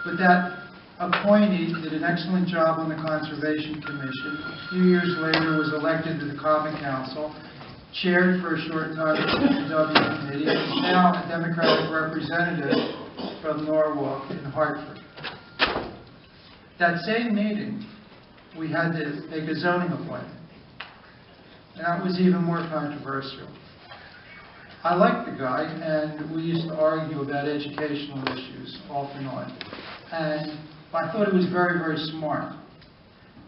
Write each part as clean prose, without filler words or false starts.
But that appointee did an excellent job on the Conservation Commission. A few years later was elected to the Common Council, chaired for a short time the W Committee, and is now a Democratic representative from Norwalk in Hartford. That same meeting, we had to make a zoning appointment. And that was even more controversial. I liked the guy, and we used to argue about educational issues off and on. And I thought he was very, very smart.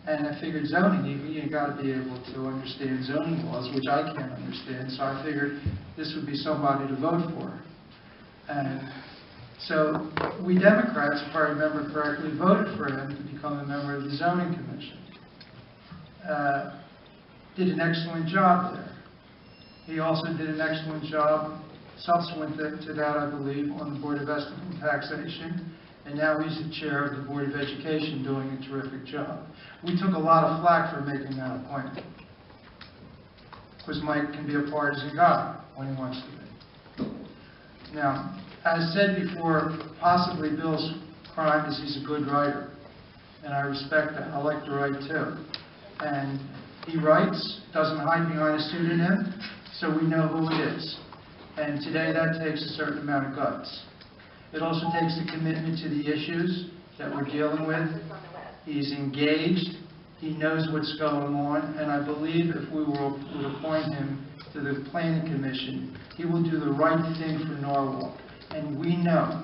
And I figured zoning, you got to be able to understand zoning laws, which I can't understand. So I figured this would be somebody to vote for. And so we Democrats, if I remember correctly, voted for him to become a member of the Zoning Commission. Did an excellent job there. He also did an excellent job subsequent to that, I believe, on the Board of Estimate and Taxation. And now he's the chair of the Board of Education, doing a terrific job. We took a lot of flack for making that appointment, because Mike can be a partisan guy when he wants to be. Now, as said before, possibly Bill's crime is he's a good writer, and I respect that. I like to write too. And he writes, doesn't hide behind a pseudonym, so we know who it is. And today that takes a certain amount of guts. It also takes a commitment to the issues that we're dealing with. He's engaged, he knows what's going on, and I believe if we would appoint him to the Planning Commission, he will do the right thing for Norwalk. And we know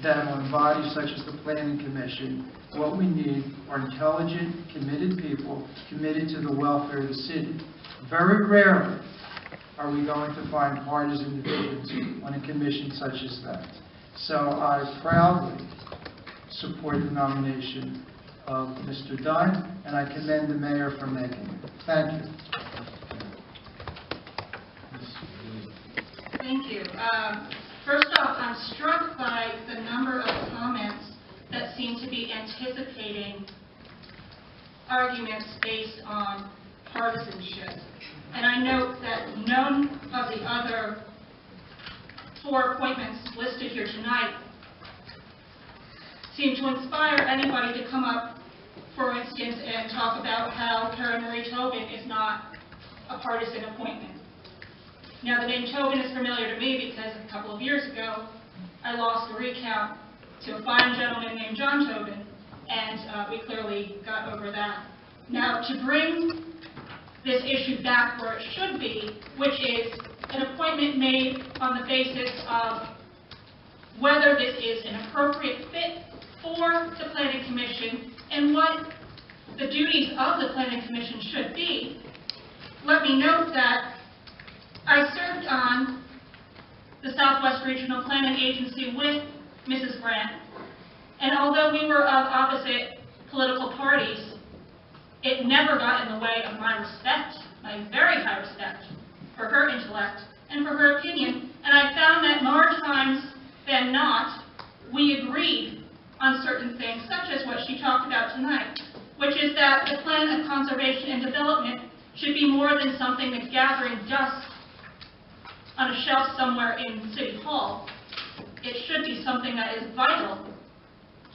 that on bodies such as the Planning Commission, what we need are intelligent, committed people committed to the welfare of the city. Very rarely are we going to find partisan divisions on a commission such as that. So I proudly support the nomination of Mr. Dunne, and I commend the mayor for making it. Thank you. Thank you. First off, I'm struck by the number of comments that seem to be anticipating arguments based on partisanship. And I note that none of the other 4 appointments listed here tonight seem to inspire anybody to come up, for instance, and talk about how Carrie Marie Tobin is not a partisan appointment. Now, the name Tobin is familiar to me because a couple of years ago, I lost a recount to a fine gentleman named John Tobin, and we clearly got over that. Now, to bring this issue back where it should be, which is an appointment made on the basis of whether this is an appropriate fit for the Planning Commission and what the duties of the Planning Commission should be, let me note that I served on the Southwest Regional Planning Agency with Mrs. Grant, and although we were of opposite political parties, it never got in the way of my respect, my very high respect, for her intellect and for her opinion, and I found that more times than not, we agreed on certain things, such as what she talked about tonight, which is that the plan of conservation and development should be more than something that's gathering dust on a shelf somewhere in City Hall. It should be something that is vital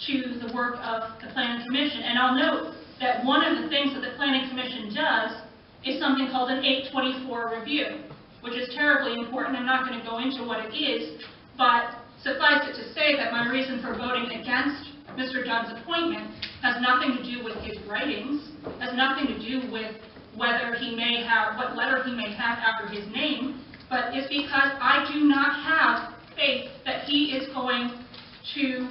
to the work of the Planning Commission. And I'll note that one of the things that the Planning Commission does is something called an 824 review, which is terribly important. I'm not going to go into what it is, but suffice it to say that my reason for voting against Mr. Dunne's appointment has nothing to do with his writings, has nothing to do with whether he may have, what letter he may have after his name, but it's because I do not have faith that he is going to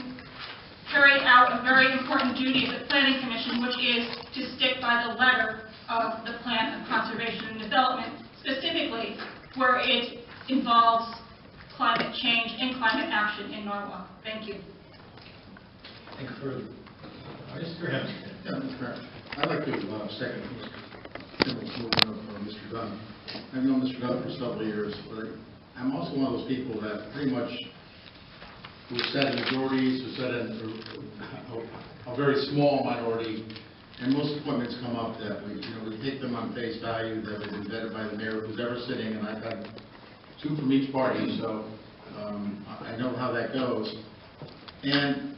carry out a very important duty of the Planning Commission, which is to stick by the letter of the Plan of Conservation and Development, specifically where it involves climate change and climate action in Norwalk. Thank you. Thank you further. Mr. Hempstead. Yeah, Mr. Mayor. I'd like to second Mr. Kimmel's movement of Mr. Dunne. I've known Mr. Dunne for several years, but I'm also one of those people that pretty much who sat in majorities, who sat in a very small minority, and most appointments come up that we take them on face value, that they've been vetted by the mayor who's ever sitting, and I've had 2 from each party, so I know how that goes. And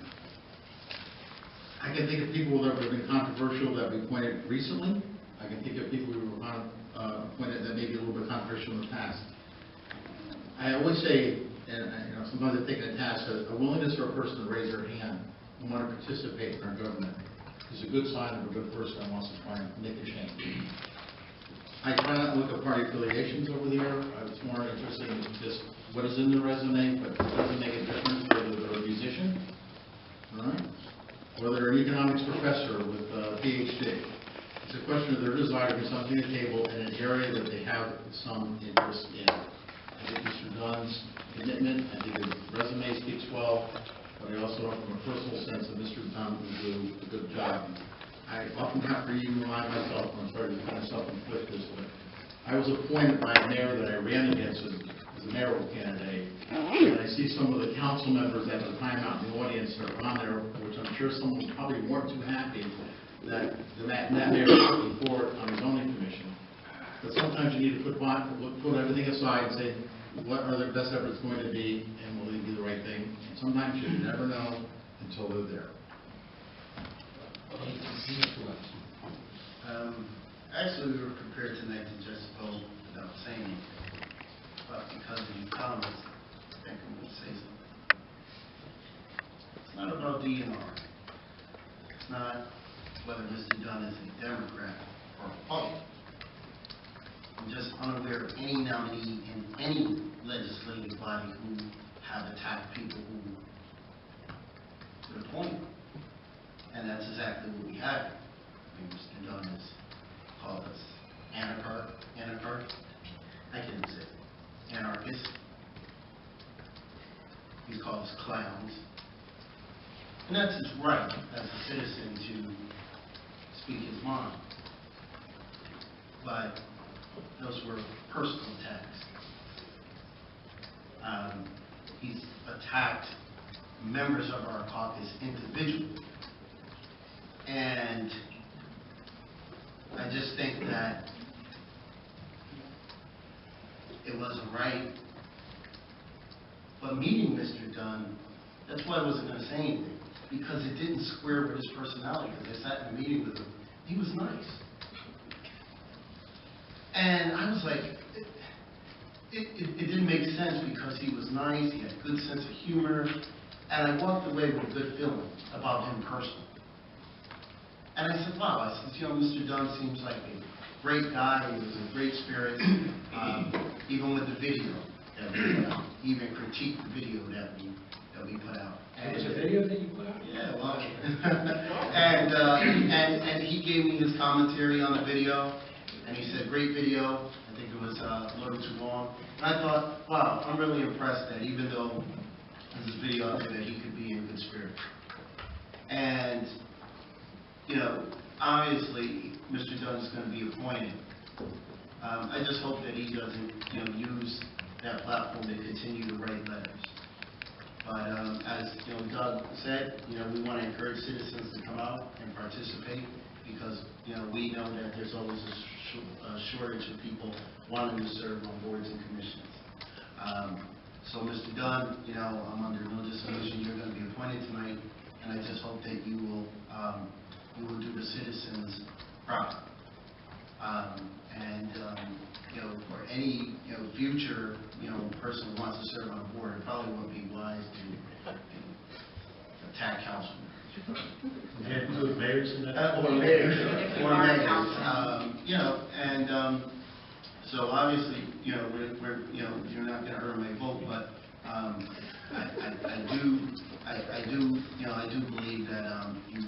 I can think of people that have been controversial that we appointed recently. I can think of people who were appointed that may be a little bit controversial in the past. I always say, and sometimes I take a task, a willingness for a person to raise their hand and want to participate in our government is a good sign of a good person that wants to try and make a change. I try not to look at party affiliations over there. It's more interesting in just what is in the resume, but it doesn't make a difference whether they're a musician, all right, or they're an economics professor with a PhD. It's a question of their desire to bring something to the table in an area that they have some interest in. I think Mr. Dunne's commitment, I think his resume speaks well, but I also know from a personal sense that Mr. Dunne will do a good job. I often have to even remind myself, I'm sorry to kind of self-inflict this, but I was appointed by a mayor that I ran against as a mayoral candidate, and I see some of the council members at the time out in the audience that are on there, which I'm sure someone probably weren't too happy that mayor put me forward on the zoning commission. But sometimes you need to put everything aside and say, what are their best efforts going to be, and will they do the right thing? And sometimes you never know until they're there. Actually, we were prepared tonight to just vote without saying anything, but because of these comments, I think I'm going to say something. It's not about DNR. It's not whether Mr. Dunne is a Democrat or a Republican. I'm just unaware of any nominee in any legislative body who have attacked people who would appoint. And that's exactly what we have. I mean, Mr. Dunne has called us anarchists. I can't say it. Anarchists. He's called us clowns. And that's his right as a citizen to speak his mind. But those were personal attacks. He's attacked members of our caucus individually. And I just think that it wasn't right. But meeting Mr. Dunne, that's why I wasn't going to say anything, because it didn't square with his personality, because I sat in a meeting with him. He was nice. And I was like, it didn't make sense because he was nice, he had a good sense of humor, and I walked away with a good feeling about him personally. And I said, wow, Mr. Dunne seems like a great guy, he was in great spirits, even with the video that we put out. He even critiqued the video that we put out. There was a video that you put out? Yeah, well, and he gave me his commentary on the video, and he said, great video. I think it was a little too long. And I thought, wow, I'm really impressed that even though there's this video out there, that he could be in good spirits. And obviously, Mr. Dunne is going to be appointed. I just hope that he doesn't, use that platform to continue to write letters. But as Doug said, we want to encourage citizens to come out and participate because we know that there's always a shortage of people wanting to serve on boards and commissions. So, Mr. Dunne, I'm under no disillusion you're going to be appointed tonight, and I just hope that you will do the citizens proud. For any future person who wants to serve on a board, it probably wouldn't be wise to attack councilmen. Yeah, include mayors in that? Or mayors. So obviously, we're you're not going to earn my vote, but I do believe that you